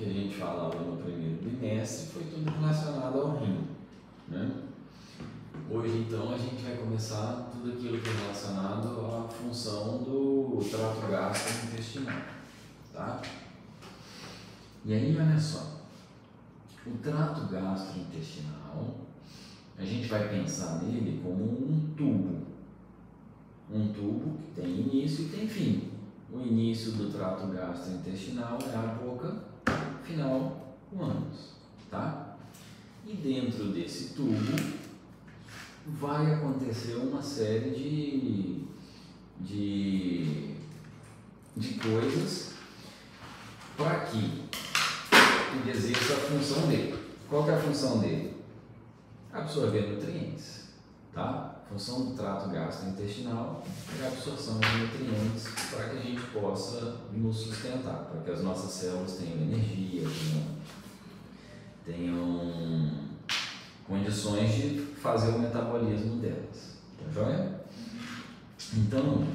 que a gente falava no primeiro bimestre foi tudo relacionado ao rim, né? Hoje, então, a gente vai começar tudo aquilo que é relacionado à função do trato gastrointestinal, tá? E aí, olha só, o trato gastrointestinal, a gente vai pensar nele como um tubo que tem início e tem fim. O início do trato gastrointestinal é a boca, final, o ânus, tá? E dentro desse tubo vai acontecer uma série de coisas para que ele exerça a função dele. Qual que é a função dele? Absorver nutrientes, tá? A função do trato gastrointestinal é a absorção de nutrientes para que a gente possa nos sustentar, para que as nossas células tenham energia, tenham condições de fazer o metabolismo delas, tá joia? Então,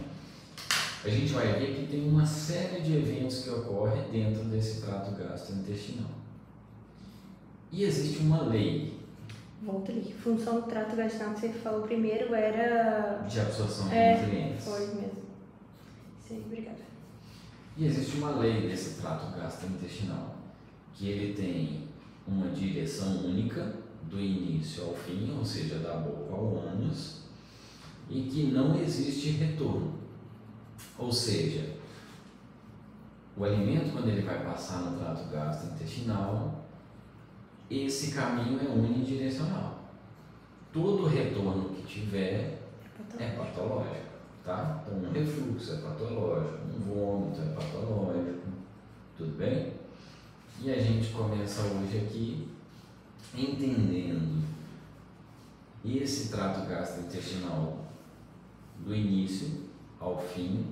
a gente vai ver que tem uma série de eventos que ocorrem dentro desse trato gastrointestinal. E existe uma lei. Volta ali. Função do trato gastrointestinal que você falou primeiro era... de absorção de nutrientes. Foi mesmo. Sim, obrigada. E existe uma lei desse trato gastrointestinal, que ele tem uma direção única, do início ao fim, ou seja, da boca ao ânus, e que não existe retorno. Ou seja, o alimento, quando ele vai passar no trato gastrointestinal, esse caminho é unidirecional. Todo retorno que tiver é patológico, tá? Então, um refluxo é patológico, um vômito é patológico, tudo bem? E a gente começa hoje aqui entendendo esse trato gastrointestinal do início ao fim,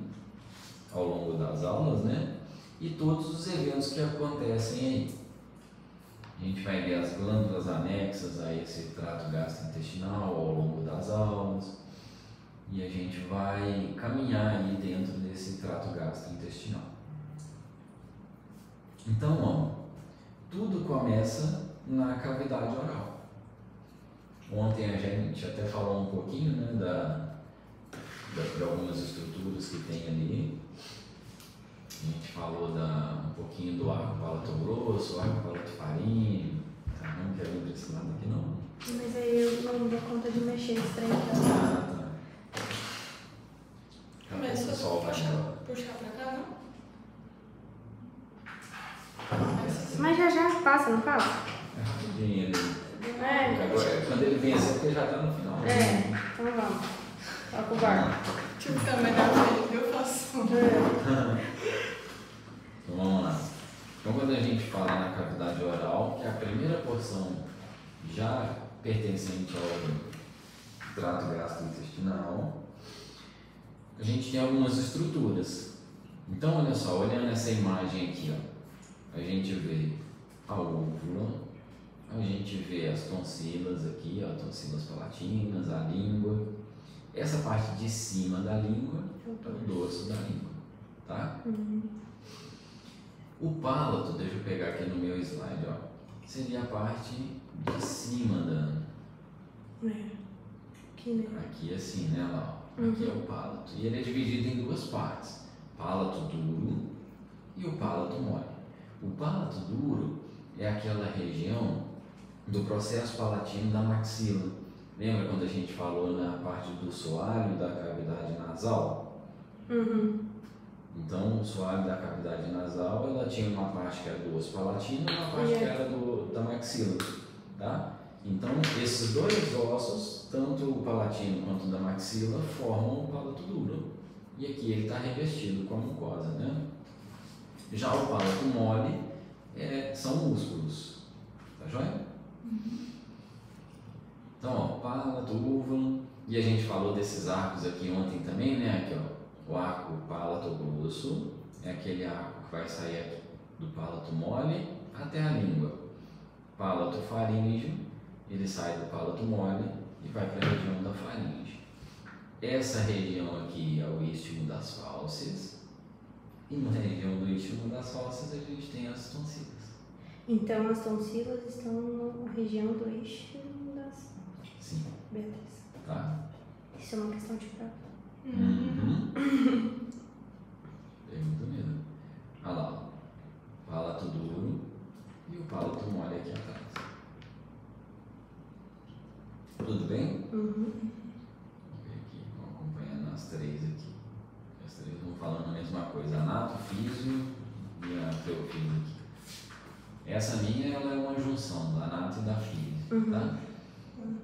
ao longo das aulas, né? E todos os eventos que acontecem aí. A gente vai ver as glândulas anexas a esse trato gastrointestinal ao longo das aulas e a gente vai caminhar aí dentro desse trato gastrointestinal. Então, ó, tudo começa na cavidade oral. Ontem a gente até falou um pouquinho, né, de algumas estruturas que tem ali. A gente falou um pouquinho do arco palato-grosso, arco palato-faríngeo. Tá, não quero ir para esse lado aqui não. Mas aí eu não dou conta de mexer esse trem. Tá. Mas se eu puxar pra cá, não? Mas já passa, não passa? É rapidinho ali. É. Quando ele vem assim, porque já está no final. Então vamos. Toca o barco. Tipo, também dá pra eu faço. Então vamos lá. Então quando a gente fala na cavidade oral, que é a primeira porção já pertencente ao trato gastrointestinal, a gente tem algumas estruturas. Então olha só, olhando essa imagem aqui, ó, a gente vê a úvula, a gente vê as tonsilas aqui, ó, tonsilas palatinas, a língua. Essa parte de cima da língua é o dorso da língua, tá? O palato, deixa eu pegar aqui no meu slide, ó, seria a parte de cima da... Aqui, né? Aqui assim, né, lá, ó. Aqui é o palato. E ele é dividido em duas partes, palato duro e o palato mole. O palato duro é aquela região do processo palatino da maxila. Lembra quando a gente falou na parte do soalho da cavidade nasal? Então, o soalho da cavidade nasal, ela tinha uma parte que era do osso palatino e uma parte que era da maxila, tá? Então, esses dois ossos, tanto o palatino quanto o da maxila, formam o palato duro. E aqui ele está revestido com a mucosa, né? Já o palato mole são músculos, tá joia? Então, ó, palato, úvula, e a gente falou desses arcos aqui ontem também, né? Aqui, ó, o arco palato-grosso é aquele arco que vai sair aqui do palato mole até a língua. Palato faríngeo, ele sai do palato mole e vai para a região da faringe. Essa região aqui é o istmo das fálceas, e na região do istmo das fálceas a gente tem as tonsilas. Então as tonsilas estão na região do eixo das... Sim. Beleza. Tá? Isso é uma questão de prova. Uhum. Pergunta mesmo. Olha lá. Palato duro e o palato mole aqui atrás. Tudo bem? Uhum. Vamos ver aqui, vamos acompanhando as três aqui. As três vão falando a mesma coisa. Anato, físio e a teofísio aqui. Essa minha ela é uma junção da anato e da físio, tá?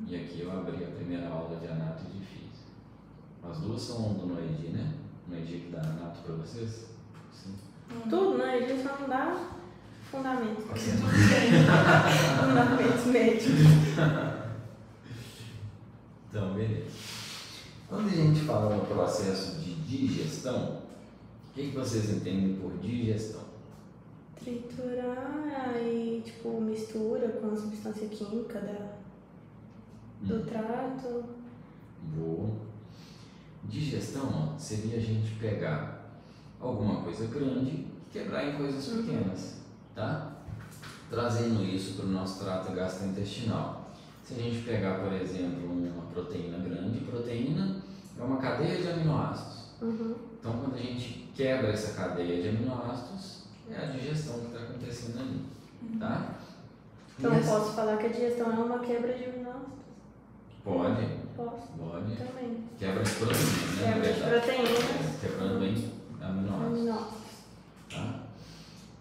E aqui eu abri a primeira aula de anato e de físio. As duas são do Noedi, né? Noedi que dá anato para vocês? Sim. Tudo, né? Ele só não dá fundamentos. Ok. Fundamentos médicos. Então, beleza. Quando a gente fala no processo de digestão, o que vocês entendem por digestão? Triturar e, tipo, mistura com a substância química do trato. Boa. Digestão, ó, seria a gente pegar alguma coisa grande e quebrar em coisas pequenas, tá? Trazendo isso para o nosso trato gastrointestinal. Se a gente pegar, por exemplo, uma proteína grande, proteína é uma cadeia de aminoácidos. Então, quando a gente quebra essa cadeia de aminoácidos, é a digestão que está acontecendo ali, tá? Então, eu posso falar que a digestão é uma quebra de aminoácidos? Pode. Posso. Pode. Também. Quebra de proteína, né? Quebra de proteínas. Quebrando em aminoácidos. Tá?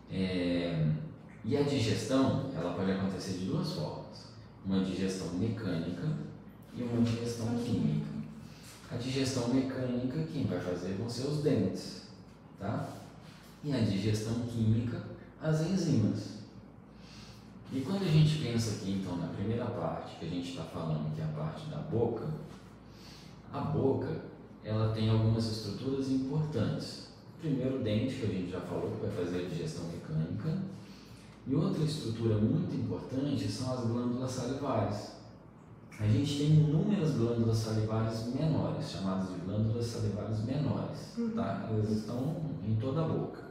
E a digestão, ela pode acontecer de duas formas. Uma digestão mecânica e uma digestão química. A digestão mecânica, quem vai fazer vão ser os dentes, tá? E a digestão química, as enzimas. E quando a gente pensa aqui, então, na primeira parte, que a gente está falando, que é a parte da boca, a boca, ela tem algumas estruturas importantes. Primeiro, o dente, que a gente já falou, que vai fazer a digestão mecânica. E outra estrutura muito importante são as glândulas salivares. A gente tem inúmeras glândulas salivares menores, chamadas de glândulas salivares menores, tá? Elas estão em toda a boca.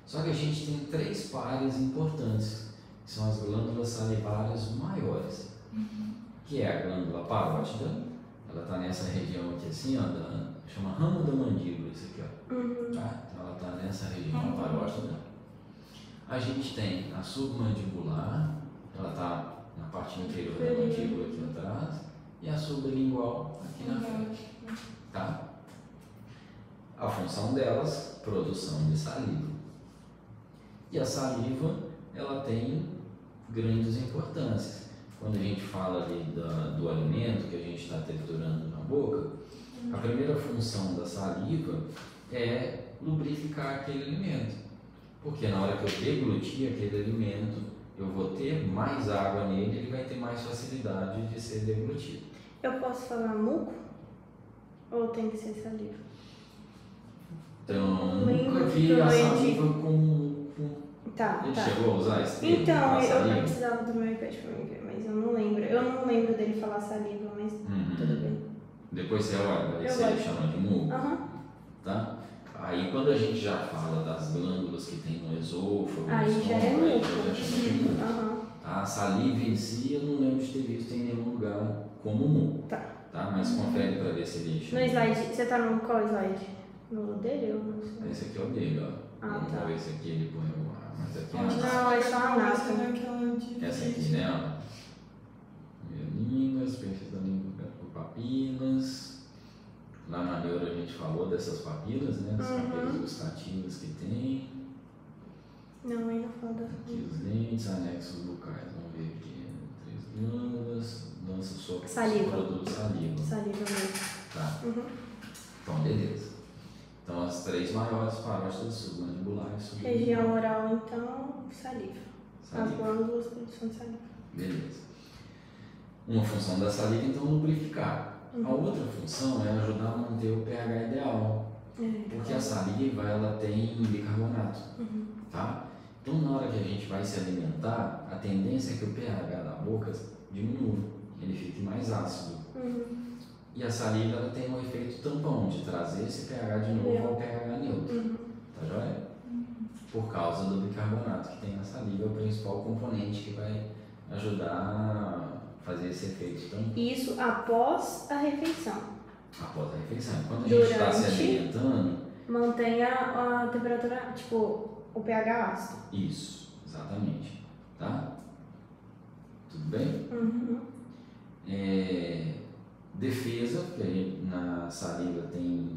Só que a gente tem três pares importantes, que são as glândulas salivares maiores, que é a glândula parótida, ela está nessa região aqui assim, ó, chama ramo da mandíbula, isso aqui, ó. Tá? Então ela está nessa região parótida. A gente tem a submandibular, ela está na parte inferior da mandíbula aqui atrás, e a sublingual aqui na frente, tá? A função delas, produção de saliva. E a saliva, ela tem grandes importâncias. Quando a gente fala ali do alimento que a gente está triturando na boca, a primeira função da saliva é lubrificar aquele alimento. Porque na hora que eu deglutir aquele alimento, eu vou ter mais água nele, ele vai ter mais facilidade de ser deglutido. Eu posso falar muco? Ou tem que ser saliva? Então, nunca vi a saliva com... Tá, Ele tá. chegou a usar esse termo? Então, a eu saliva? precisava do meu iPad pra mim ver, mas eu não lembro. Eu não lembro dele falar saliva, mas tudo bem. Depois você olha, vai ver se ele chama de muco. Tá? Aí quando a gente já fala das glândulas que tem no esôfago, aí no já é estômago, aí muco. já chama de muco. A saliva em si eu não lembro de ter visto em nenhum lugar como muco. Tá. Mas confere para ver se ele chama. No slide, você tá no qual slide? No dele ou no seu? Esse aqui é o dele, ó. Vamos tá. ver se aqui ele põe o ar, mas aqui Não, é só a nata. essa aqui, né? Ó. Línguas, perfis da língua por papilas. Lá na neuro a gente falou dessas papilas, né? As papilas gustativas que tem. Não, aí não fala das Aqui os dentes, anexos bucais. Vamos ver aqui. 3 glândulas, dança sobre saliva. Produto saliva. Saliva mesmo. Tá. Então, beleza. Então, as três maiores parótidas submandibular e sublingual. Região oral, então, saliva. As glândulas, produção de saliva. Beleza. Uma função da saliva, então, lubrificar. A outra função é ajudar a manter o pH ideal. Porque a saliva, ela tem bicarbonato. Tá? Então, na hora que a gente vai se alimentar, a tendência é que o pH da boca diminua. Ele fique mais ácido. E a saliva, ela tem um efeito tampão de trazer esse pH de novo ao pH neutro. Tá joia? por causa do bicarbonato que tem na saliva, é o principal componente que vai ajudar a fazer esse efeito também. Isso após a refeição. Após a refeição. Quando a gente está se alimentando... Mantém a temperatura, tipo, o pH ácido. Isso, exatamente. Tá? Tudo bem? Uhum. Defesa, porque na saliva tem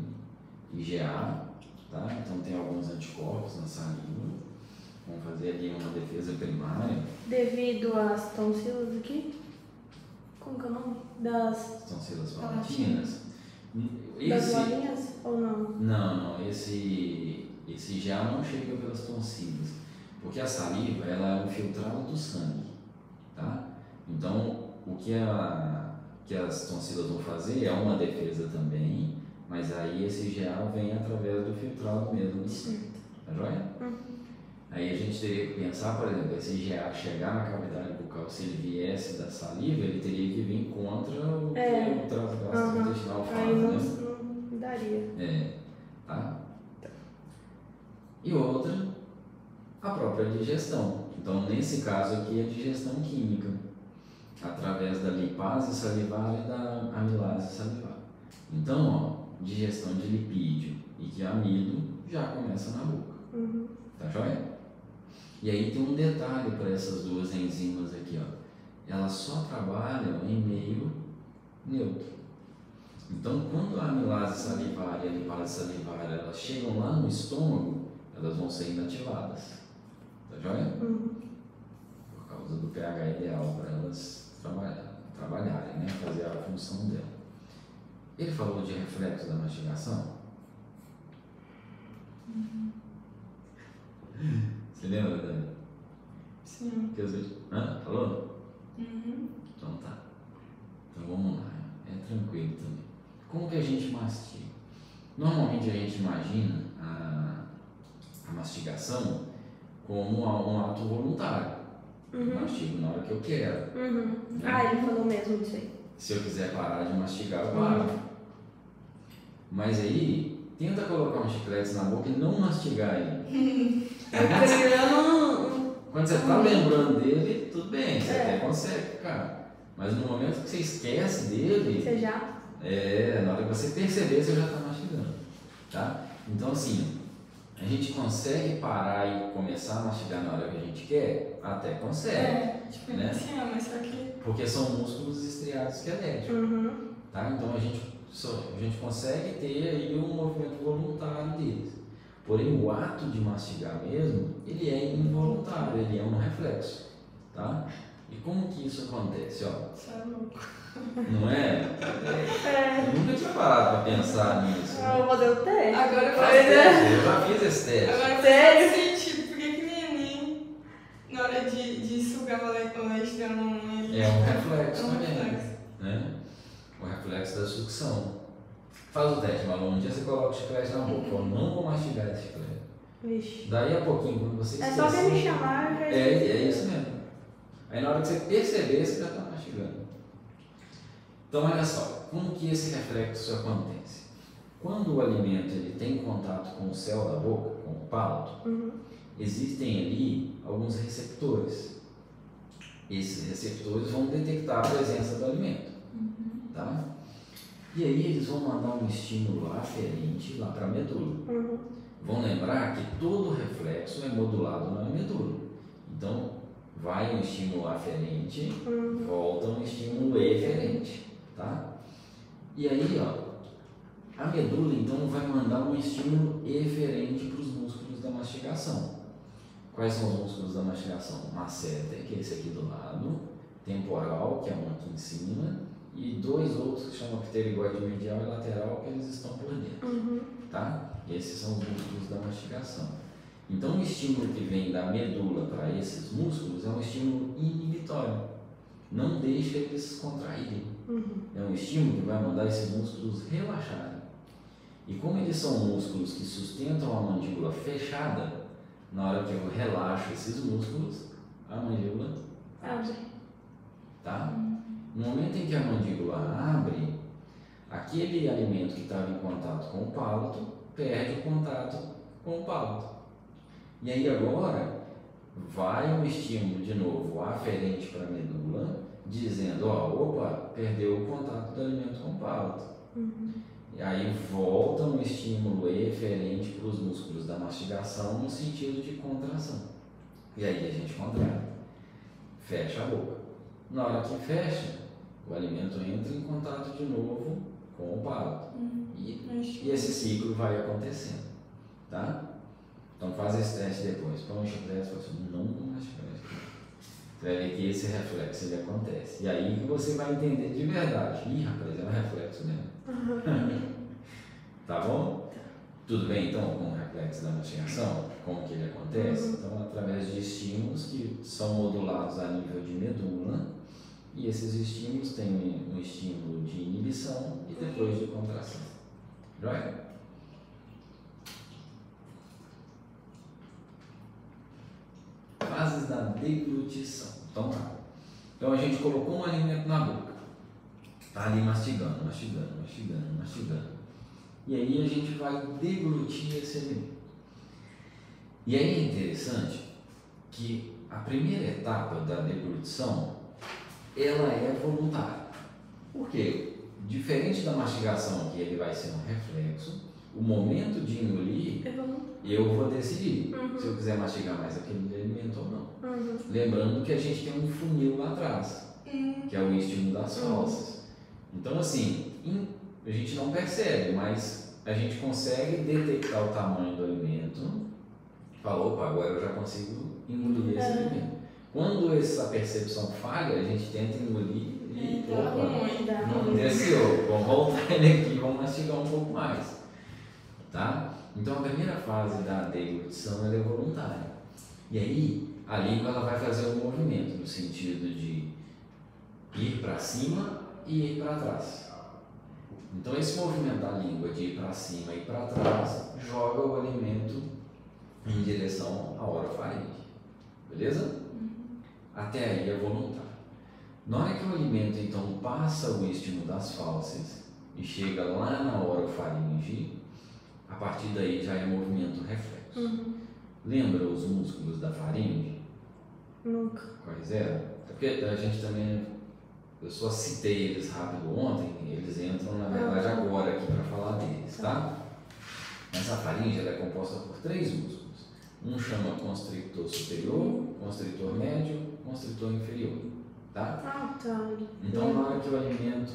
IgA, tá? Então tem alguns anticorpos na saliva. Vamos fazer ali uma defesa primária. Devido às tonsilas aqui? Como que é o nome? Das tonsilas palatinas. Das bolinhas ou não? Não. Esse IgA não chega pelas tonsilas. Porque a saliva, ela é um filtrado do sangue, tá? Então, o que as tonsilas vão fazer é uma defesa também, mas aí esse IgA vem através do filtrado mesmo do sangue. Tá joia? Aí a gente teria que pensar, por exemplo, esse IgA chegar na cavidade bucal, se ele viesse da saliva, ele teria que vir contra o que o trato gastrointestinal faz, aí não, né? não daria. Tá? E outra, a própria digestão. Então, nesse caso aqui, a digestão química, através da lipase salivar e da amilase salivar. Então, digestão de lipídio e de amido já começa na boca. Tá joia? E aí tem um detalhe para essas duas enzimas aqui, ó. Elas só trabalham em meio neutro. Então, quando a amilase salivar e a lipase salivar elas chegam lá no estômago, elas vão ser inativadas. Tá joia? Por causa do pH ideal para elas trabalharem, né? Fazer a função dela. Ele falou de reflexo da mastigação? Você lembra, Dani? Sim. Falou? Então tá. Então vamos lá. É tranquilo também. Como que a gente mastiga? Normalmente a gente imagina a mastigação como um ato voluntário. Eu mastigo na hora que eu quero. Né? Ele falou mesmo disso aí. Se eu quiser parar de mastigar, eu paro. Mas aí, tenta colocar um chiclete na boca e não mastigar ele. Quando você está lembrando dele, tudo bem, você até consegue, cara. Mas no momento que você esquece dele... Você já? Na hora que você perceber, você já está mastigando, tá? Então, assim, a gente consegue parar e começar a mastigar na hora que a gente quer? Até consegue, né? Mas só que... Porque são músculos estriados esqueléticos, tá? Então, a gente consegue ter aí um movimento voluntário deles. Porém, o ato de mastigar mesmo, ele é involuntário, ele é um reflexo, tá? E como que isso acontece, ó? Você é louco. Não é? Eu nunca tinha parado para pensar nisso. Eu vou fazer o teste. Agora eu Eu já fiz esse teste. Agora faz sentido, porque que neném, na hora de sugar o leite da mamãe... É um reflexo também, né? O reflexo da sucção. Faz o teste, Malu. Um dia você coloca o chiclete na boca. Eu não vou mastigar esse chiclete. Vixe. Daí a pouquinho, quando você esquecer... É só que me chamar, eu já É isso mesmo. Aí na hora que você perceber, você já está mastigando. Então, olha só. Como que esse reflexo acontece? Quando o alimento ele tem contato com o céu da boca, com o palato, existem ali alguns receptores. Esses receptores vão detectar a presença do alimento. Tá? E aí eles vão mandar um estímulo aferente lá para a medula. Vão lembrar que todo reflexo é modulado na medula. Então, vai um estímulo aferente, volta um estímulo eferente. Tá? E aí, ó, a medula então vai mandar um estímulo eferente para os músculos da mastigação. Quais são os músculos da mastigação? Masseter, que é esse aqui do lado, temporal, que é um aqui em cima, e dois outros que chamam pterigóide medial e lateral, que eles estão por dentro. Tá? Esses são os músculos da mastigação. Então, o estímulo que vem da medula para esses músculos é um estímulo inibitório. Não deixa eles se contraírem. É um estímulo que vai mandar esses músculos relaxarem. E como eles são músculos que sustentam a mandíbula fechada, na hora que eu relaxo esses músculos, a mandíbula abre. Tá? No momento em que a mandíbula abre, aquele alimento que estava em contato com o palato perde o contato com o palato. E aí agora vai um estímulo de novo aferente para a medula, dizendo, ó, opa, perdeu o contato do alimento com o palato. E aí volta um estímulo eferente para os músculos da mastigação no sentido de contração. E aí a gente contrai, fecha a boca. Na hora que fecha, o alimento entra em contato de novo com o palato. E esse ciclo vai acontecendo, tá? Então faz esse teste depois. Põe um chiclete e fala assim, não com chiclete. Você vai ver que esse reflexo ele acontece. E aí você vai entender de verdade. Ih, rapaz, é um reflexo mesmo. Tá bom? Tudo bem então com o reflexo da mastigação? Como que ele acontece? Então através de estímulos que são modulados a nível de medula. E esses estímulos têm um estímulo de inibição e depois de contração. Joia? Fases da deglutição. Então tá. Então a gente colocou um alimento na boca. Tá ali mastigando. E aí a gente vai deglutir esse alimento. E aí é interessante que a primeira etapa da deglutição ela é voluntária. Por quê? Diferente da mastigação, que ele vai ser um reflexo, o momento de engolir, eu vou decidir se eu quiser mastigar mais aquele alimento ou não. Lembrando que a gente tem um funil lá atrás, que é o estímulo das fauces. Então, assim, a gente não percebe, mas a gente consegue detectar o tamanho do alimento. Falou, opa, agora eu já consigo engolir esse alimento. Quando essa percepção falha, a gente tenta engolir e não desceu. Vamos voltar ele aqui e vamos mastigar um pouco mais. Tá? Então a primeira fase da deglutição ela é voluntária. E aí a língua ela vai fazer um movimento no sentido de ir para cima e ir para trás. Então esse movimento da língua de ir para cima e para trás joga o alimento em direção à orofaringe. Beleza? Até aí é voluntário. Na hora que o alimento então passa o estímulo das fauces e chega lá na orofaringe, a partir daí já é movimento reflexo. Lembra os músculos da faringe? Nunca. Quais eram? É porque a gente também, eu só citei eles rápido ontem, eles entram na verdade agora aqui para falar deles, tá? Mas a faringe ela é composta por 3 músculos. Um chama constrictor superior, constrictor médio, constrictor inferior, tá? Então na hora que o alimento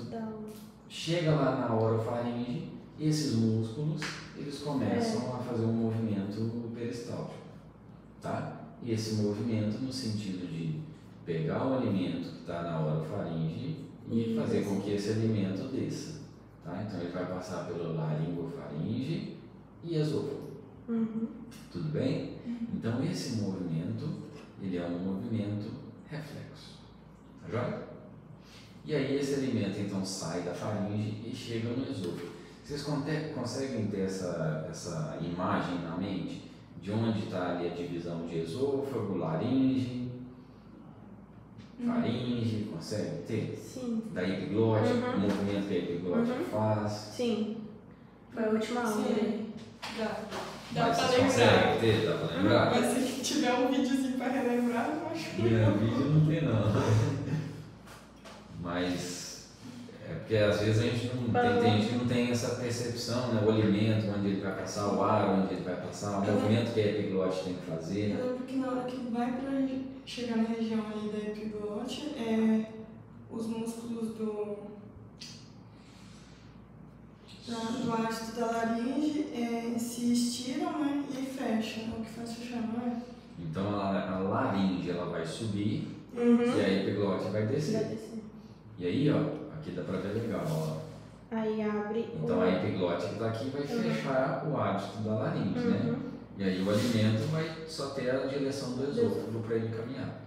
chega lá na orofaringe, esses músculos eles começam a fazer um movimento peristáltico, tá? E esse movimento no sentido de pegar o alimento que está na orofaringe e fazer com que esse alimento desça, tá? Então ele vai passar pelo laringofaringe e esôfago. Tudo bem? Então esse movimento ele é um movimento reflexo, tá joia? E aí esse alimento então sai da faringe e chega no esôfago. Vocês conseguem ter essa imagem na mente de onde está ali a divisão de esôfago, laringe, faringe? Consegue ter? Sim. Da epiglote, o movimento que a epiglote faz? Sim. Foi a última aula. Dá Mas pra vocês lembrar. conseguem ter? Dá pra lembrar? Mas se tiver um videozinho pra relembrar, eu acho que Vídeo não tem não. Mas é porque às vezes a gente não tem gente que não tem essa percepção, né? O alimento, onde ele vai passar, o ar, onde ele vai passar, o movimento que a epiglote tem que fazer. Eu lembro que na hora que vai pra chegar na região ali da epiglote, os músculos do ácido da laringe se estiram, né, e fecham, o que faz fechar, não é? Então a laringe ela vai subir e a epiglote vai descer. E aí, ó, aqui dá pra ver legal, ó. Aí abre. Então a epiglote que está aqui vai fechar o hábito da laringe, né? E aí o alimento vai só ter a direção do esôfago para ele caminhar.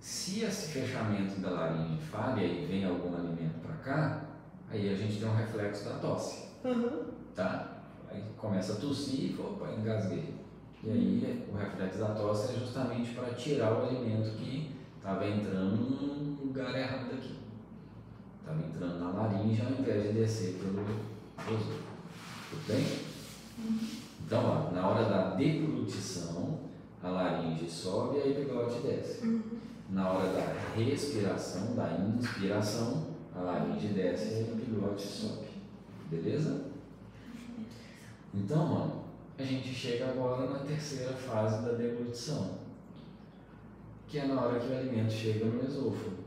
Se esse fechamento da laringe falha e vem algum alimento para cá, aí a gente tem um reflexo da tosse, tá? Aí começa a tossir e opa, engasguei. E aí o reflexo da tosse é justamente para tirar o alimento que estava entrando num lugar errado aqui. Estava entrando na laringe ao invés de descer pelo esôfago. Tudo bem? Então, ó, na hora da deglutição, a laringe sobe e a epiglote desce. Na hora da respiração, da inspiração, a laringe desce e a epiglote sobe. Beleza? Então, ó, a gente chega agora na terceira fase da deglutição, que é na hora que o alimento chega no esôfago.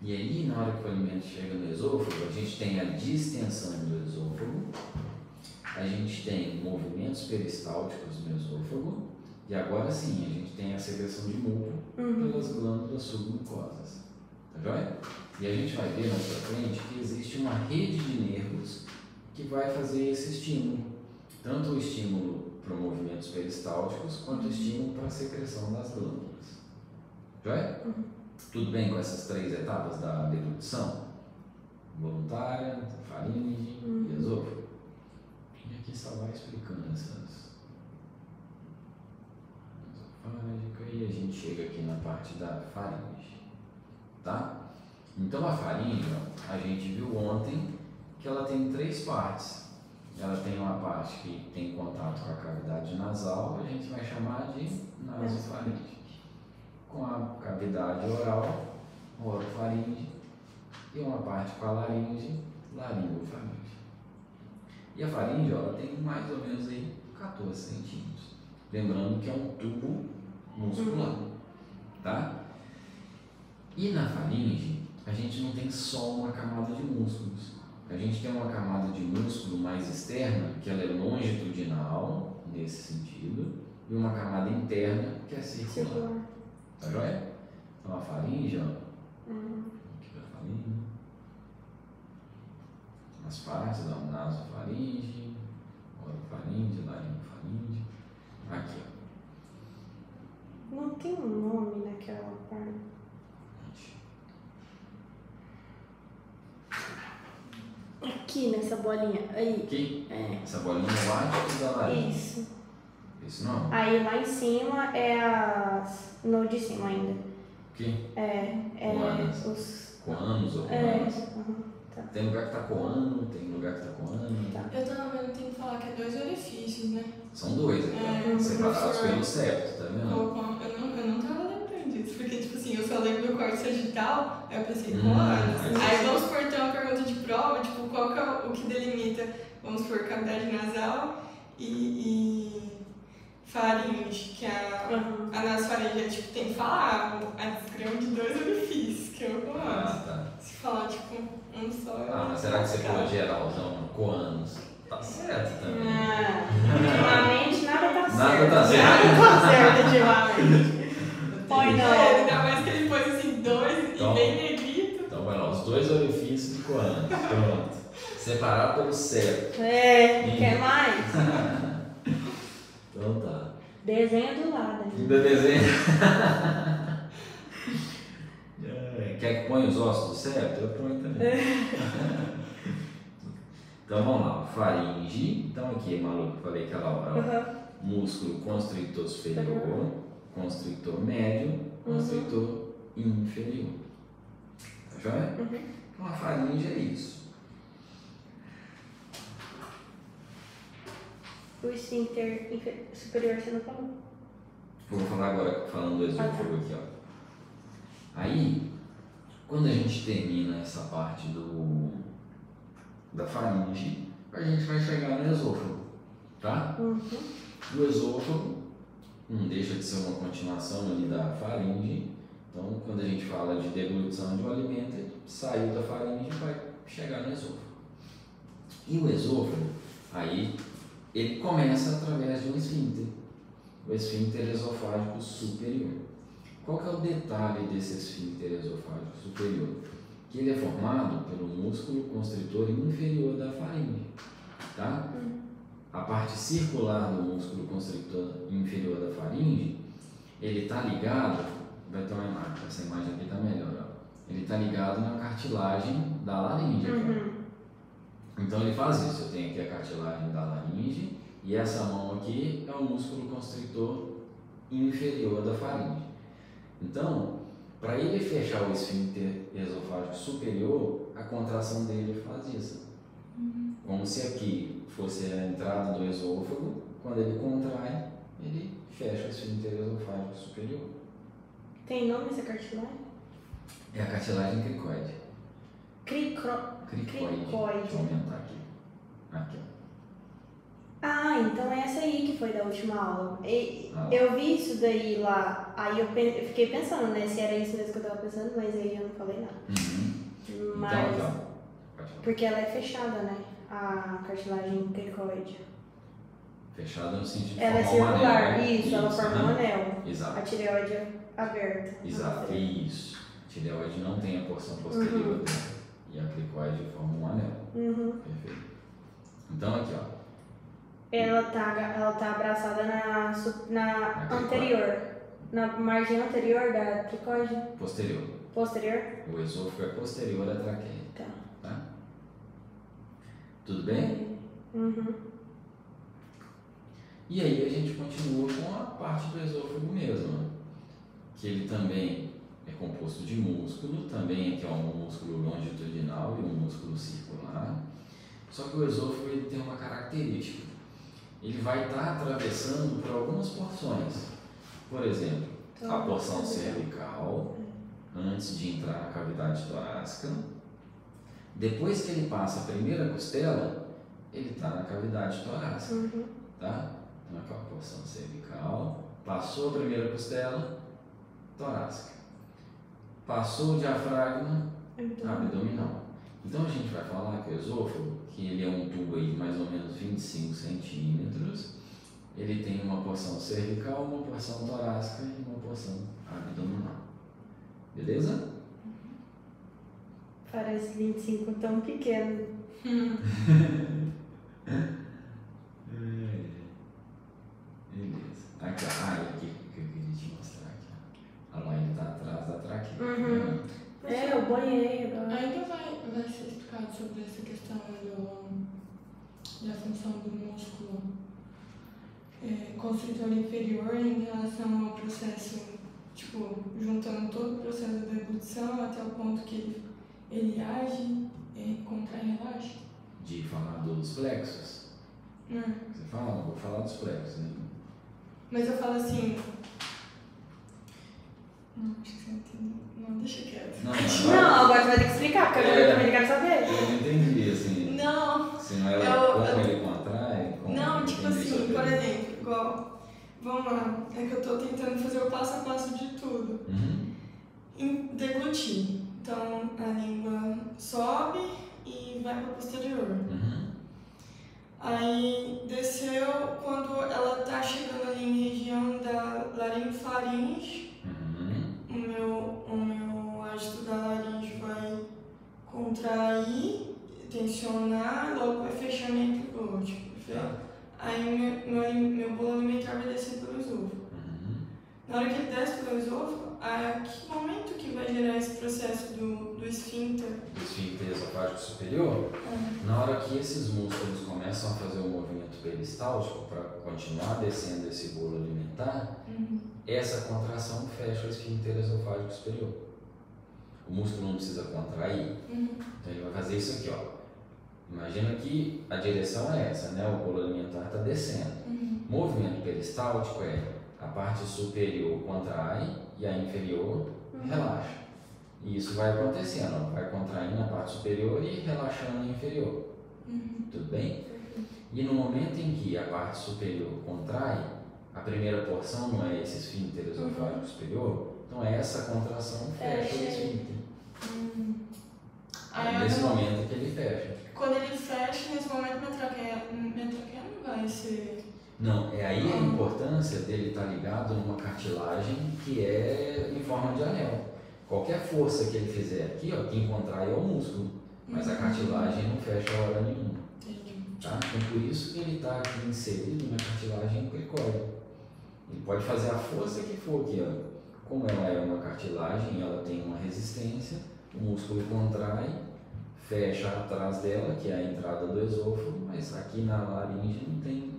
E aí, na hora que o alimento chega no esôfago, a gente tem a distensão do esôfago, a gente tem movimentos peristálticos no esôfago, e agora sim, a gente tem a secreção de muco pelas glândulas submucosas. Tá joia? E a gente vai ver mais pra frente que existe uma rede de nervos que vai fazer esse estímulo. Tanto o estímulo para movimentos peristálticos, quanto o estímulo para a secreção das glândulas. Joia? Tudo bem com essas três etapas da deglutição? Voluntária, faringe e esôfago. E aqui só vai explicando essas. Esofágica, e a gente chega aqui na parte da faringe. Tá? Então a faringe, ó, a gente viu ontem que ela tem três partes. Ela tem uma parte que tem contato com a cavidade nasal, a gente vai chamar de nasofaringe. Com a cavidade oral, orofaringe, e uma parte com a laringe, laringofaringe. E a faringe, ó, ela tem mais ou menos aí 14 centímetros. Lembrando que é um tubo muscular, tá? E na faringe, a gente não tem só uma camada de músculos. A gente tem uma camada de músculo mais externa, que ela é longitudinal, nesse sentido, e uma camada interna, que é circular. Tá joia? Então a faringe, ó. Aqui a faringe. As partes da nasofaringe, orofaringe, laringofaringe. Aqui, ó. Não tem um nome naquela parte. Aqui nessa bolinha. Aí. Aqui? É. Essa bolinha é o ático da laringe. Isso. Isso não? Aí lá em cima é as. No de cima ainda. Aqui? É. Os. Coanos ou É. coanos? Tá. Tem lugar que tá coando, tem lugar que tá coando. Tá. Eu tava vendo, tem que falar que é 2 orifícios, né? São dois aqui, ó. Separados professor. pelo septo, tá vendo? Eu não tava lembrando disso, porque, tipo assim, eu só lembro do corte sagital, aí eu pensei, Mas aí vamos por ter uma pergunta de prova, tipo, qual que é o que delimita, vamos por cavidade nasal e faringe, que a nasofaringe é, tipo, tem que falar, a descreva de 2 orifícios, que eu gosto. Tá. Se falar, tipo, um só... Mas será que você pôs geralzão, coanos? Tá certo também. Ultimamente nada tá certo. Nada tá certo. Nada tá certo ultimamente. Põe não. Ainda mais que ele pôs assim 2 Então, e bem negrito. Então vai lá, os 2 orifícios de coanos. Pronto. Separar pelo septo. Quer mais? Então tá. Desenho do lado. Ainda desenha. Quer que ponha os ossos do septo? Eu ponho também. Então vamos lá, faringe. Então aqui, maluco, falei aquela hora. Ó. Músculo constrictor superior, constrictor médio, constrictor inferior. Tá joia? Então a faringe é isso. O esfíncter superior você não falou? Vou falar agora, falando do esôfago aqui, ó. Aí, quando a gente termina essa parte da faringe, a gente vai chegar no esôfago, tá? O esôfago não deixa de ser uma continuação ali da faringe. Então, quando a gente fala de deglutição de um alimento, ele saiu da faringe e vai chegar no esôfago. E o esôfago, aí, ele começa através de um esfíncter, o esfíncter esofágico superior. Qual que é o detalhe desse esfíncter esofágico superior? Que ele é formado pelo músculo constritor inferior da faringe, tá? A parte circular do músculo constrictor inferior da faringe, ele está ligado, vai ter uma imagem, essa imagem aqui está melhor, ó. Ele está ligado na cartilagem da laringe. Então ele faz isso, eu tenho aqui a cartilagem da laringe e essa mão aqui é o músculo constrictor inferior da faringe. Então, para ele fechar o esfíncter esofágico superior, a contração dele faz isso. Como se aqui fosse a entrada do esôfago, quando ele contrai, ele fecha o esfíncter esofágico superior. Tem nome essa cartilagem? É a cartilagem cricoide. Cricoide. Deixa eu aumentar aqui. Aqui, ó. Ah, então é essa aí que foi da última aula. Eu vi isso daí lá, aí eu fiquei pensando, né, se era isso mesmo que eu tava pensando, mas aí eu não falei nada. Mas, Então, pode falar. porque ela é fechada, né, a cartilagem cricoide. Fechada no sentido de Ela é formar um circular, anel, né? isso, ela forma um anel. Exato. A tireoide é aberta. Exato, isso. A tireoide não tem a porção posterior dela. E a cricoide forma um anel. Perfeito. Então aqui, ó. Ela tá abraçada na anterior. Na margem anterior da cricoide? Posterior. Posterior? O esôfago é posterior à traqueia. Tá? Tudo bem? E aí a gente continua com a parte do esôfago mesmo, né? Que ele também é composto de músculo, também aqui é um músculo longitudinal e um músculo circular. Só que o esôfago ele tem uma característica. Ele vai estar atravessando por algumas porções. Por exemplo, a porção cervical, antes de entrar na cavidade torácica. Depois que ele passa a primeira costela, ele está na cavidade torácica. Tá? Então aqui, a porção cervical, passou a primeira costela, torácica. Passou o diafragma, abdominal. Então a gente vai falar que o esôfago, que ele é um tubo aí de mais ou menos 25 centímetros, ele tem uma porção cervical, uma porção torácica e uma porção abdominal. Beleza? Parece 25 tão pequeno. Beleza. Aqui, aqui que eu queria te mostrar aqui. Olha lá, ele está atrás da traqueia. Eu banhei agora. Ainda vai ser explicado sobre essa questão da função do músculo constritor inferior em relação ao processo, tipo, juntando todo o processo da deglutição até o ponto que ele age, contrai e relaxa. De falar dos plexos. Você fala? Não vou falar dos plexos, né? Mas eu falo assim. Não, acho que você entendeu. Não, deixa quieto. Não, agora você vai ter que explicar, porque eu também quero saber. Eu não entendi, assim. Não. Se não era como ele contrai, como não, ele tipo assim, por exemplo, igual. Vamos lá, é que eu tô tentando fazer o passo a passo de tudo. Deglutir. Então a língua sobe e vai para o posterior. Aí desceu, quando ela tá chegando ali em região da laringofaringe, o meu hábito da laringe vai contrair, tensionar, logo vai fechar minha epiglote. Aí meu bolo alimentar vai descer pelo esôfago. Na hora que ele desce pelo esôfago, a que momento que vai gerar esse processo do esfíncter? Do esfíncter esofágico superior? Na hora que esses músculos começam a fazer o movimento peristáltico para continuar descendo esse bolo alimentar, essa contração fecha o esfíncter esofágico superior. O músculo não precisa contrair, então ele vai fazer isso aqui, ó. Imagina que a direção é essa, né? O bolo alimentar está descendo. Movimento peristáltico é a parte superior contrai e a inferior relaxa. E isso vai acontecendo, ó. Vai contraindo a parte superior e relaxando a inferior. Tudo bem? E no momento em que a parte superior contrai, a primeira porção não é esse esfíncter esofágico superior, então essa contração fecha o esfíncter. É nesse momento que ele fecha. Quando ele fecha, nesse momento minha traqueia não vai ser... Não, é aí a importância dele estar ligado numa cartilagem que é em forma de anel. Qualquer força que ele fizer aqui, ó, quem contrai é o músculo, mas a cartilagem não fecha a hora nenhuma. Tá? Então por isso que ele está aqui inserido na cartilagem cricoide. Ele pode fazer a força que for aqui, ó. Como ela é uma cartilagem, ela tem uma resistência, o músculo contrai, fecha atrás dela, que é a entrada do esôfago, mas aqui na laringe não tem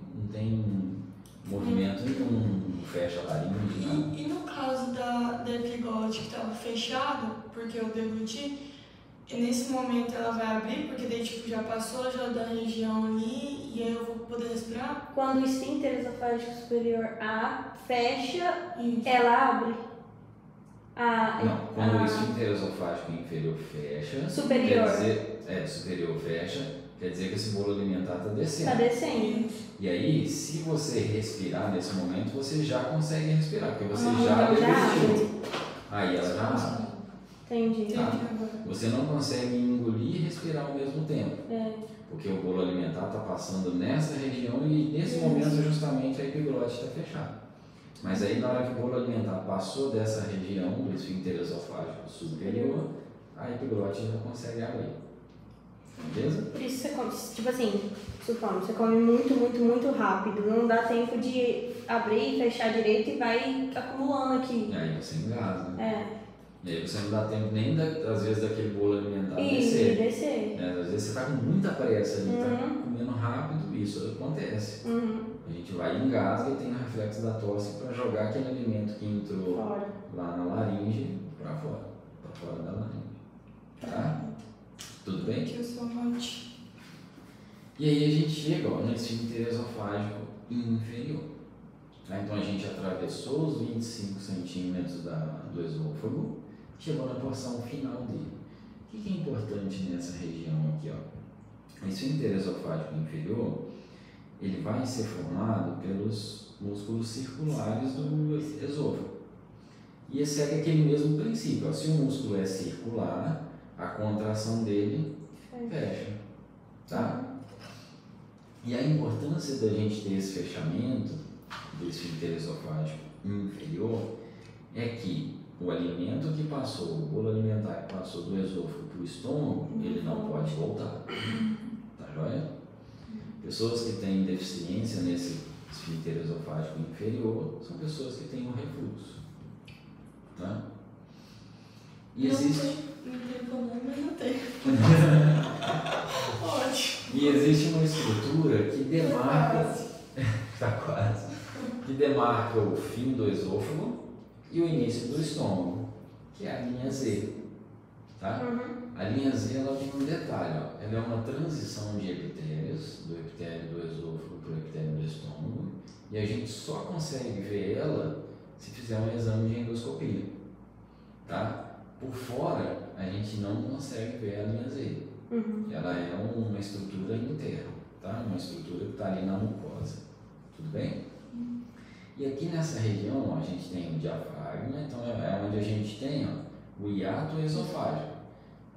movimento nenhum, não fecha a laringe. E no caso da epiglote que estava fechada, porque eu degluti, nesse momento ela vai abrir, porque daí tipo, já passou já da região ali e aí eu vou poder respirar? Quando o esfíncter esofágico superior fecha, ela abre. Não, quando o esfíncter esofágico inferior fecha, superior. Quer dizer, superior fecha, quer dizer que esse bolo alimentar está descendo. Está descendo. E aí, se você respirar nesse momento, você já consegue respirar, porque você já revestiu. Aí ela já abre. Entendi. Tá? Você não consegue engolir e respirar ao mesmo tempo. Porque o bolo alimentar está passando nessa região e nesse momento justamente a epiglote está fechada. Mas aí na hora que o bolo alimentar passou dessa região do esfíncter esofágico superior, a epiglote já consegue abrir. Beleza? Por isso você come, tipo assim, supondo, você come muito, muito, muito rápido, não dá tempo de abrir e fechar direito e vai acumulando aqui. E aí você engasa. E aí você não dá tempo nem, às vezes, daquele bolo alimentar descer. Às vezes você está com muita pressa ali, está comendo rápido, isso acontece. A gente vai e engasa e tem o reflexo da tosse para jogar aquele alimento que entrou lá na laringe para fora da laringe. Tá? Tudo bem? Que eu sou amante. E aí a gente chega no esfíncter esofágico inferior. Então a gente atravessou os 25 centímetros do esôfago, chegou na porção final dele. O que é importante nessa região aqui? O esfíncter esofágico inferior, ele vai ser formado pelos músculos circulares do esôfago. E segue aquele mesmo princípio. Se o músculo é circular, a contração dele fecha. Tá? E a importância da gente ter esse fechamento do esfíncter esofágico inferior é que o alimento que passou, o bolo alimentar que passou do esôfago para o estômago, ele não pode voltar. Tá joia? Pessoas que têm deficiência nesse esfíncter esofágico inferior são pessoas que têm um refluxo. Tá? E existe... Não tem problema, mas não tem. Ótimo. E existe uma estrutura que demarca... Tá quase. Que demarca o fim do esôfago e o início do estômago, que é a linha Z. Tá? A linha Z ela tem um detalhe, ela é uma transição de epitélios, do epitélio do esôfago para o epitélio do estômago, e a gente só consegue ver ela se fizer um exame de endoscopia. Tá? Por fora, a gente não consegue ver a linha Z. Ela é uma estrutura interna, tá? Uma estrutura que está ali na mucosa. Tudo bem? E aqui nessa região a gente tem o diafragma, então é onde a gente tem o hiato esofágico,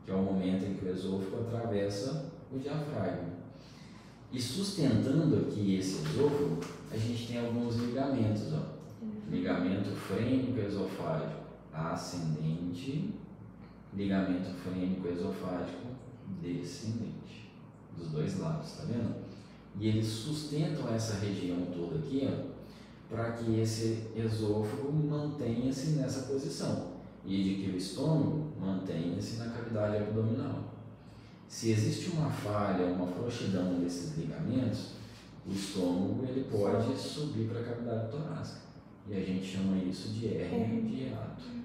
que é o momento em que o esôfago atravessa o diafragma. E sustentando aqui esse esôfago, a gente tem alguns ligamentos. Ligamento frênico esofágico ascendente, ligamento frênico esofágico descendente, dos dois lados, tá vendo? E eles sustentam essa região toda aqui, para que esse esôfago mantenha-se nessa posição e de que o estômago mantenha-se na cavidade abdominal. Se existe uma falha, uma frouxidão desses ligamentos, o estômago ele pode subir para a cavidade torácica e a gente chama isso de hérnia de hiato.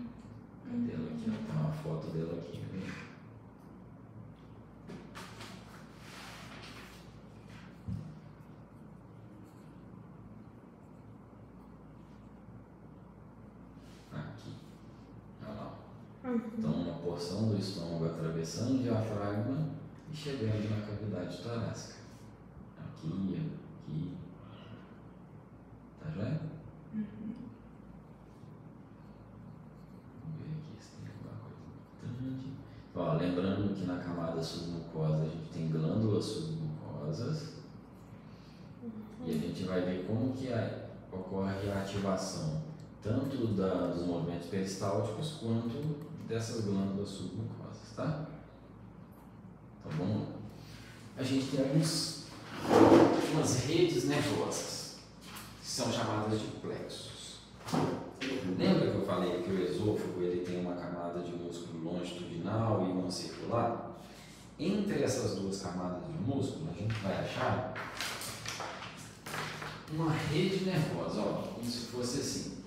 Dela aqui, tem uma foto dela aqui. Aqui. Olha lá. Então, uma porção do estômago atravessando o diafragma e chegando na cavidade torácica. Aqui, aqui. Tá joia? Lembrando que na camada submucosa a gente tem glândulas submucosas e a gente vai ver como que ocorre a ativação tanto dos movimentos peristálticos quanto dessas glândulas submucosas, tá? Então vamos lá. A gente tem umas redes nervosas que são chamadas de plexos. Lembra que eu falei que o esôfago ele tem uma camada de músculo longitudinal e uma circular? Entre essas duas camadas de músculo, a gente vai achar uma rede nervosa, como se fosse assim.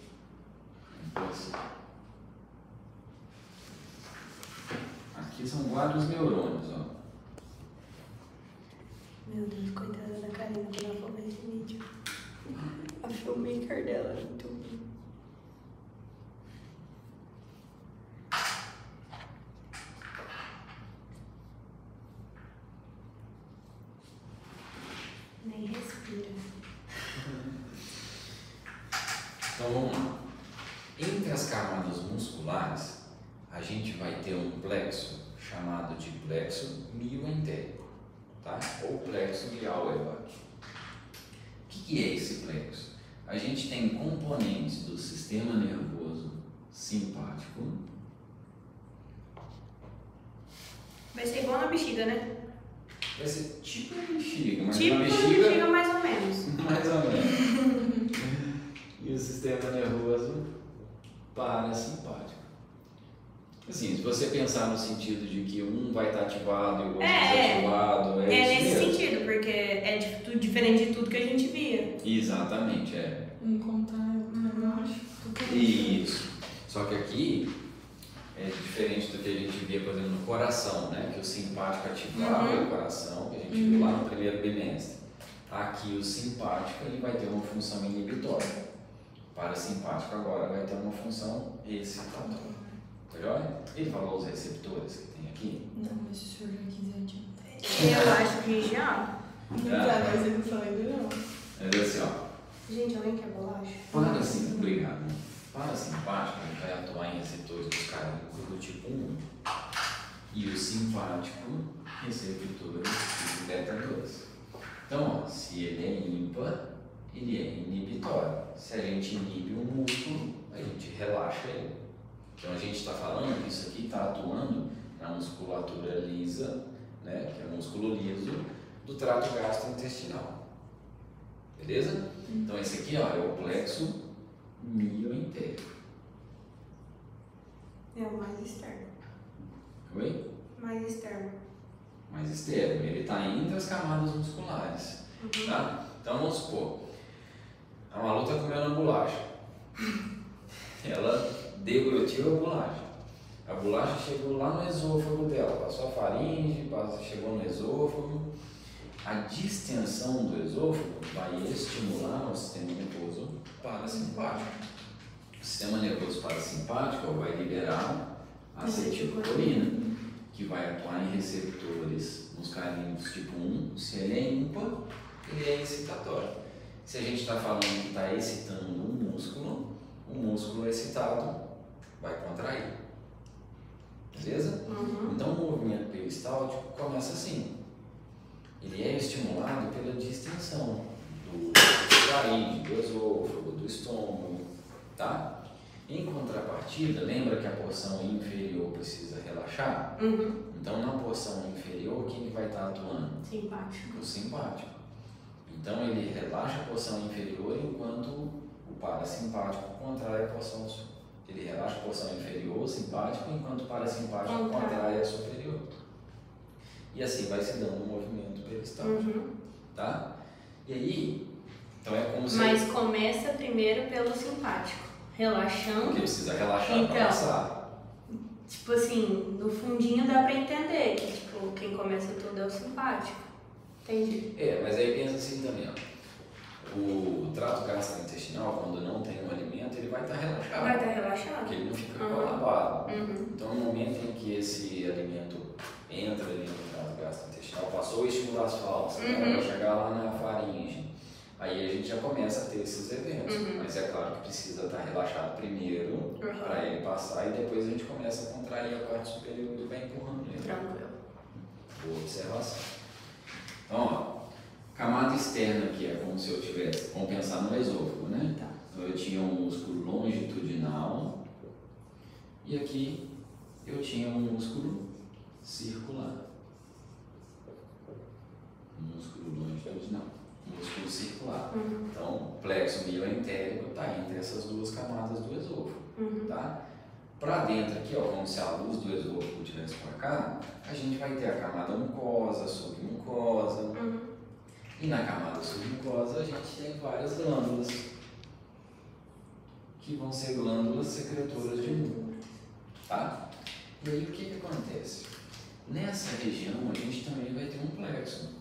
Aqui. Aqui são vários neurônios, ó. Meu Deus, coitada da Karina quando ela for ver esse vídeo. A filmmaker dela é muito ruim. Nem respira. Então vamos lá. Entre as camadas musculares, a gente vai ter um plexo chamado de plexo mioentérico, tá? Ou plexo de Auerbach. O que é esse plexo? A gente tem componentes do sistema nervoso simpático. Vai ser igual na bexiga, né? Vai ser tipo a bexiga, mas tipo na bexiga mais ou menos. Mais ou menos. E o sistema nervoso parasimpático. Assim, se você pensar no sentido de que um vai estar ativado e o outro desativado, é nesse sentido, porque é tudo diferente de tudo que a gente via. Exatamente, é. Um contrário, eu acho. Isso. Só que aqui é diferente do que a gente via, por exemplo, no coração, né? Que o simpático ativava o coração, que a gente viu lá no primeiro bimestre. Aqui o simpático ele vai ter uma função inibitória. O parasimpático agora vai ter uma função excitatória. Tá joia? Ele falou os receptores que tem aqui? Não, mas se o senhor já quiser adiantar. Eu acho que já. Não tá, mas ele não falou ainda não. É assim, ó. Gente, alguém quer bolacha? Obrigado. Parasimpático ele vai atuar em receptores dos cardíacos do tipo 1 e o simpático receptores tipo beta 2. Então, ó, se ele é ímpar, ele é inibitório. Se a gente inibe um músculo, a gente relaxa ele. Então a gente está falando que isso aqui está atuando na musculatura lisa, né, que é o músculo liso do trato gastrointestinal. Beleza? Então esse aqui, ó, é o plexo mioentérico. É o mais externo. Oi? Mais externo. Mais externo. Ele está entre as camadas musculares. Tá? Então vamos supor, a Malu está comendo a bolacha. Ela deglutiu a bolacha. A bolacha chegou lá no esôfago dela, passou a faringe, chegou no esôfago. A distensão do esôfago vai estimular o sistema nervoso parasimpático. O sistema nervoso parasimpático vai liberar a acetilcolina, que vai atuar em receptores muscarínicos tipo 1. Se ele é ímpar, ele é excitatório. Se a gente está falando que está excitando um músculo, o músculo excitado vai contrair. Beleza? Então o movimento peristáltico começa assim. Ele é estimulado pela distensão do faringe, do esôfago, do estômago, tá? Em contrapartida, lembra que a porção inferior precisa relaxar? Então na porção inferior, quem que vai estar atuando? Simpático. O simpático. Então ele relaxa a porção inferior enquanto o parasimpático contrai a porção superior. Ele relaxa a porção inferior, simpático, enquanto o parasimpático contrai a superior. E assim vai se dando um movimento peristáltico. Tá? E aí, então é como se... Mas começa primeiro pelo simpático, relaxando. Porque precisa relaxar para passar. Tipo assim, no fundinho dá pra entender que tipo, quem começa tudo é o simpático. Entendi. É, mas aí pensa assim também, ó. O trato gastrointestinal, quando não tem um alimento, ele vai estar relaxado. Vai estar relaxado. Porque ele não fica colabado. Então, no momento em que esse alimento entra ali no trato gastrointestinal, passou o estímulo das falsas, vai chegar lá na faringe, aí a gente já começa a ter esses eventos. Mas é claro que precisa estar relaxado primeiro, para ele passar, e depois a gente começa a contrair a parte superior e vai empurrando ele. Tranquilo. Boa observação. Então, ó. Camada externa aqui é como se eu tivesse, vamos pensar no esôfago, né? Tá. Então eu tinha um músculo longitudinal e aqui eu tinha um músculo circular. Músculo longitudinal, músculo circular. Então o plexo mioentérico está entre essas duas camadas do esôfago. Tá? Para dentro aqui, ó, como se a luz do esôfago estivesse para cá, a gente vai ter a camada mucosa, submucosa. E na camada submucosa a gente tem várias glândulas, que vão ser glândulas secretoras de muco, tá? E aí o que acontece? Nessa região a gente também vai ter um plexo.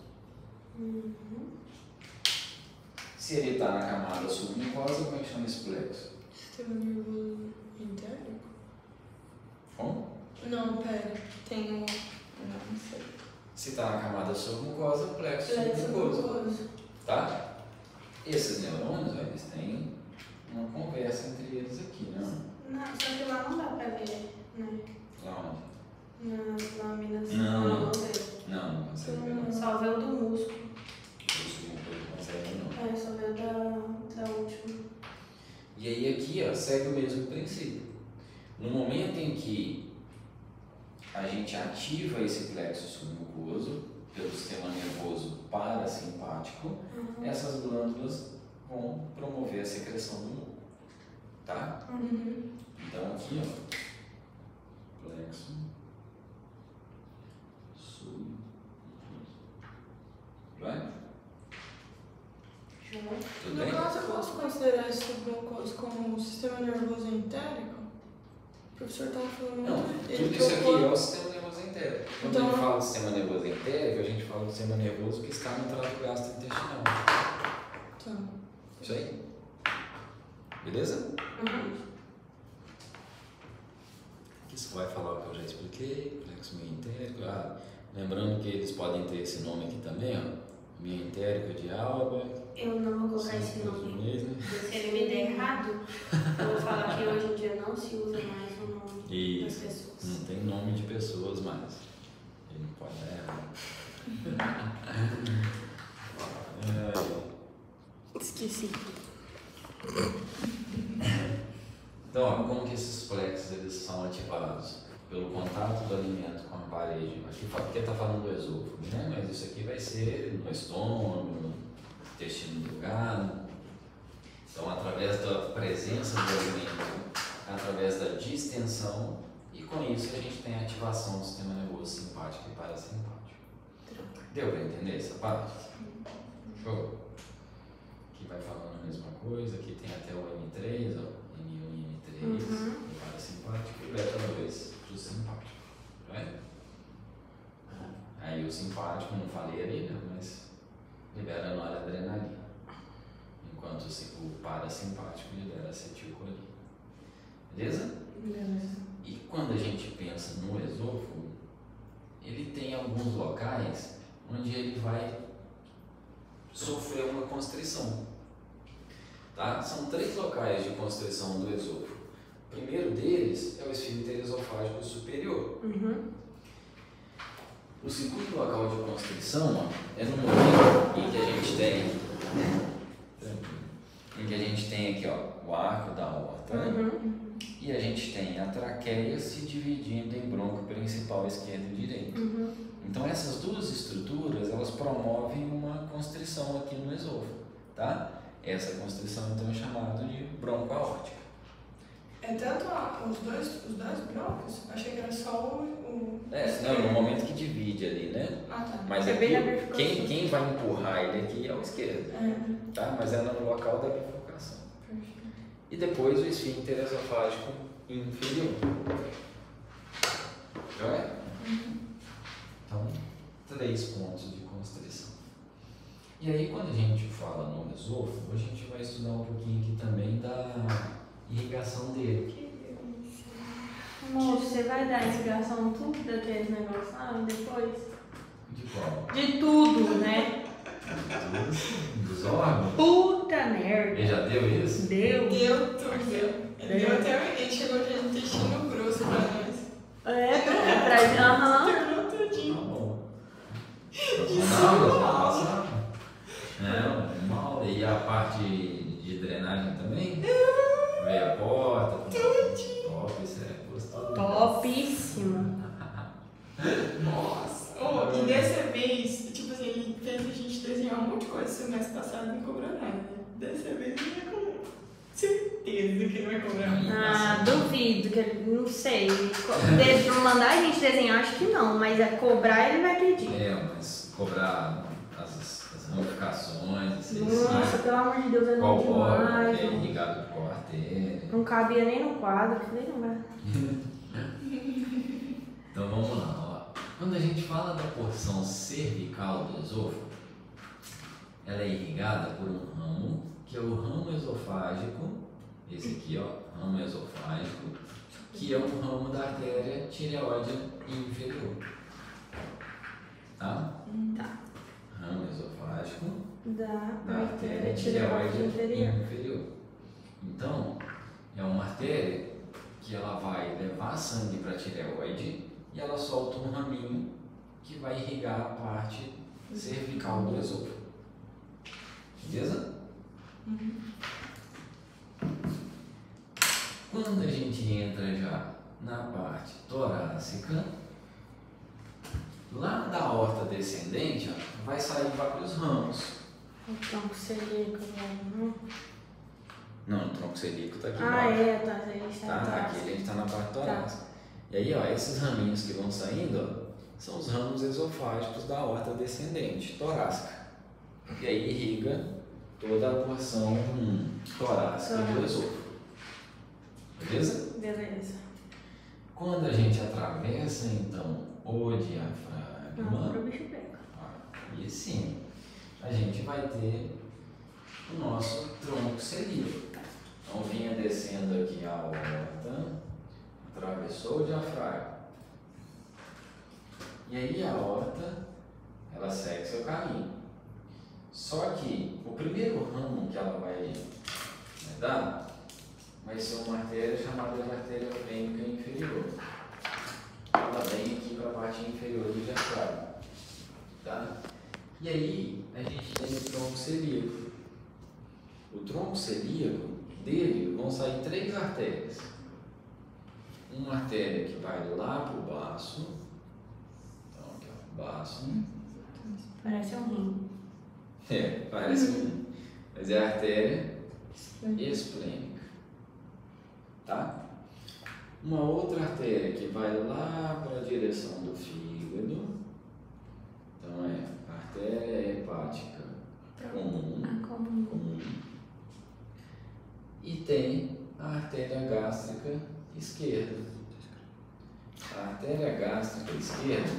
Se ele está na camada submucosa, como é que chama esse plexo? Sistema nervoso entérico? Como? Não, pera. Tem um... Não sei. Se está na camada submucosa, plexo submucoso. Tá? Esses neurônios, eles têm uma conversa entre eles aqui, né? Não, só que lá não dá pra ver, né? Lá onde? Nas lâminas. Não consegue ver. Só vê o do músculo. O submucoso não consegue não. É, só vê o da última. E aí aqui, ó, segue o mesmo princípio. No momento em que a gente ativa esse plexo submucoso pelo sistema nervoso parasimpático, essas glândulas vão promover a secreção do muco, tá? Então aqui, ó, plexo submucoso. Vai? Tudo No bem? caso, eu posso considerar esse submucoso como um sistema nervoso entérico? O professor estava falando Não, muito. tudo isso aqui é o sistema nervoso entérico. Quando Então, a gente fala do sistema nervoso entérico, a gente fala do sistema nervoso que está no trato gastrointestinal. Tá. Isso aí. Beleza? Isso vai falar o que eu já expliquei, plexo meioentérico. Lembrando que eles podem ter esse nome aqui também, ó. Meioentérico de Alba. Eu não vou colocar esse nome. Mesmo. Se ele me der errado, eu vou falar que hoje em dia não se usa mais o nome das pessoas. Não tem nome de pessoas mais. Ele não pode dar errado. Esqueci. Então, ó, como que esses plexos eles são ativados? Pelo contato do alimento com a parede. Aqui está falando do esôfago, né? Mas isso aqui vai ser no estômago, no intestino delgado. Então, através da presença do alimento, através da distensão, e com isso a gente tem a ativação do sistema nervoso simpático e parasimpático. Deu para entender essa parte? Show? Aqui vai falando a mesma coisa, aqui tem até o M3, ó, M1 e M3, o parasimpático, e o beta 2, o simpático. Né? Aí o simpático, não falei ali, né, mas libera noradrenalina, enquanto o parasimpático libera acetilcolina. Beleza? Beleza. E quando a gente pensa no esôfago, ele tem alguns locais onde ele vai sofrer uma constrição. Tá? São 3 locais de constrição do esôfago. O primeiro deles é o esfíncter esofágico superior. O segundo local de constrição, ó, é no momento em que a gente tem aqui, ó, o arco da aorta, né? E a gente tem a traqueia se dividindo em bronco principal esquerdo e direito. Então essas duas estruturas, elas promovem uma constrição aqui no esôfago, tá? Essa constrição então é chamada de bronco aórtica. É tanto os dois broncos? Achei que era só o não, no momento que divide ali, né? Tá. Mas É aqui, bem quem vai empurrar ele aqui é o esquerdo, tá? Mas é no local da bifurcação. E depois o esfíncter esofágico inferior. Joia? Então, 3 pontos de constrição. E aí, quando a gente fala no esôfago, a gente vai estudar um pouquinho aqui também da irrigação dele. Moço, você vai dar irrigação tudo daqueles negócios lá depois? De qual? De tudo, né? Dos órgãos? Puta merda. Ele já deu isso? Deu. Deu tudo. Ele deu até ele chegou de intestino grosso pra nós. Terminou tudinho. Tá bom. Não, mal. E a parte de drenagem também? Veio a porta. Top, isso é gostoso. Topíssimo. Nossa. E dessa vez, tipo assim, ele fez a gente desenhar um monte de coisa semestre passado e não cobrou nada. Dessa vez ele vai cobrar. Certeza que ele vai cobrar. Duvido, que ele, não sei. Mandar a gente desenhar, acho que não, mas cobrar ele vai pedir. Mas cobrar as ramificações, assim. Nossa, pelo amor de Deus, é Qual muito óleo demais. que é irrigado por qual artéria. Não cabia nem no quadro, que nem não vai. Então vamos lá, ó. Quando a gente fala da porção cervical do esôfago, ela é irrigada por um ramo, que é o ramo esofágico, esse aqui, ó, ramo esofágico, que é um ramo da artéria tireoide inferior. Tá? Tá. Ramo esofágico Da artéria tireoide inferior. Então, é uma artéria que ela vai levar sangue para a tireoide e ela solta um raminho que vai irrigar a parte cervical do esôfago. Beleza? Quando a gente entra já na parte torácica, lá da aorta descendente, ó, vai sair vários ramos. O tronco celíaco, né? Não, o tronco celíaco está aqui. Tá. A gente tá aqui a gente está na parte torácica. E aí, ó, esses raminhos que vão saindo, ó, são os ramos esofágicos da aorta descendente, torácica. E aí irriga toda a porção torácica do esôfago. Beleza? Beleza. Quando a gente atravessa, então, o diafragma, o bicho pega. E sim, a gente vai ter o nosso tronco celíaco. Então, vinha descendo aqui a aorta, atravessou o diafragma. E aí a aorta, ela segue seu caminho. Só que o primeiro ramo que ela vai dar vai ser uma artéria chamada de artéria fêmica inferior. Ela vem aqui para a parte inferior do diafragma. Tá? E aí a gente tem o tronco celíaco. O tronco celíaco dele vão sair 3 artérias. Uma artéria que vai lá para o baço. Então aqui ó, baço. Parece um rim. Parece um rim. Mas é a artéria esplênica. Tá? Uma outra artéria que vai lá para a direção do fígado. Então é a artéria hepática comum. E tem a artéria gástrica esquerda. A artéria gástrica esquerda,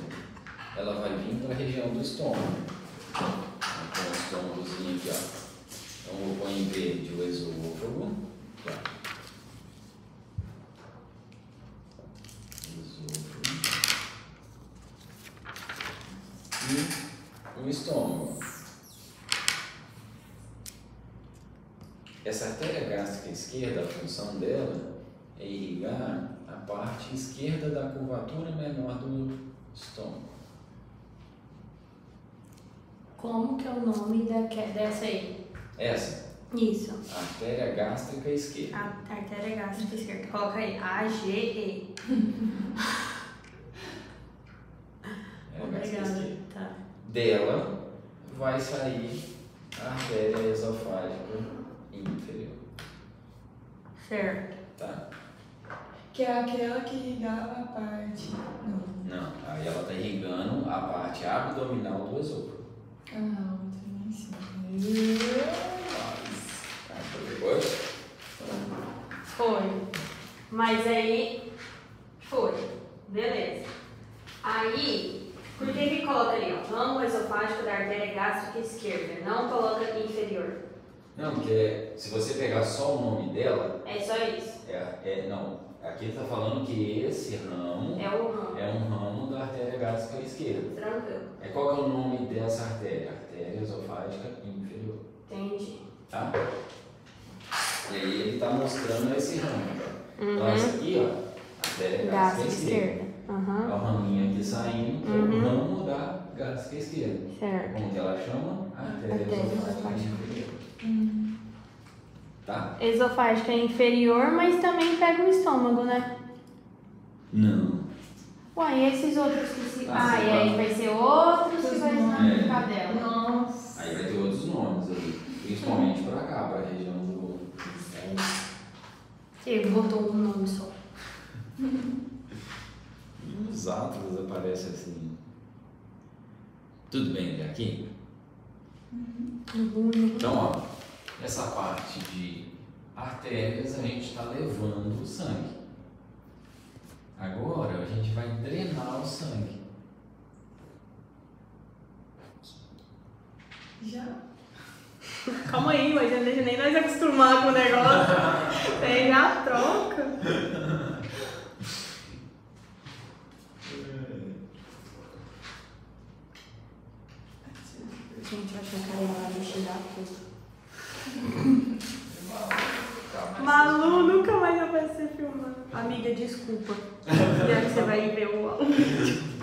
ela vai vir para a região do estômago. Então, o estômagozinho aqui, ó. Então, eu vou pôr em verde o esôfago. Tá. E o estômago. Essa artéria gástrica esquerda, a função dela é irrigar a parte esquerda da curvatura menor do estômago. Como que é o nome dessa aí? Essa? Isso. Artéria gástrica esquerda. A artéria gástrica esquerda. Coloca aí, AGE. Obrigada. Tá. Dela vai sair a artéria esofágica inferior. Certo. Tá? Que é aquela que irrigava a parte. Não, aí ela está irrigando a parte abdominal do esôfago. Outra lá em cima. Foi. Mas aí. Foi. Beleza. Aí. Por que coloca ali, ó? Ramo esofágico da artéria gástrica esquerda. Não coloca inferior. Não, porque se você pegar só o nome dela. É só isso. Não. Aqui está falando que esse ramo é um ramo da artéria gástrica esquerda. Tranquilo. Qual que é o nome dessa artéria? Artéria esofágica inferior. Entendi. Tá? E aí ele está mostrando esse ramo. Então essa aqui, ó, artéria gástrica esquerda. É o raminho aqui saindo, que é o ramo da gástrica esquerda. Certo. Como que ela chama? Artéria esofágica inferior. Tá? Esofágica inferior, mas também pega o estômago, né? Não. Ué, e esses outros que se... e aí vai ser outros que vai na dela. Nossa. Aí vai ter outros nomes ali. Principalmente pra cá, pra região do... Ele botou um nome só. Os atlas aparecem assim. Tudo bem até aqui? Então, ó, essa parte de artérias a gente está levando o sangue. Agora a gente vai drenar o sangue. Já. Calma aí, mas não deixa nem nós acostumar com o negócio. Aí já troca. Gente, eu acho que a Karina vai me xingar tudo. Malu nunca mais vai aparecer filmando. Amiga, desculpa. E aí você vai ver o áudio.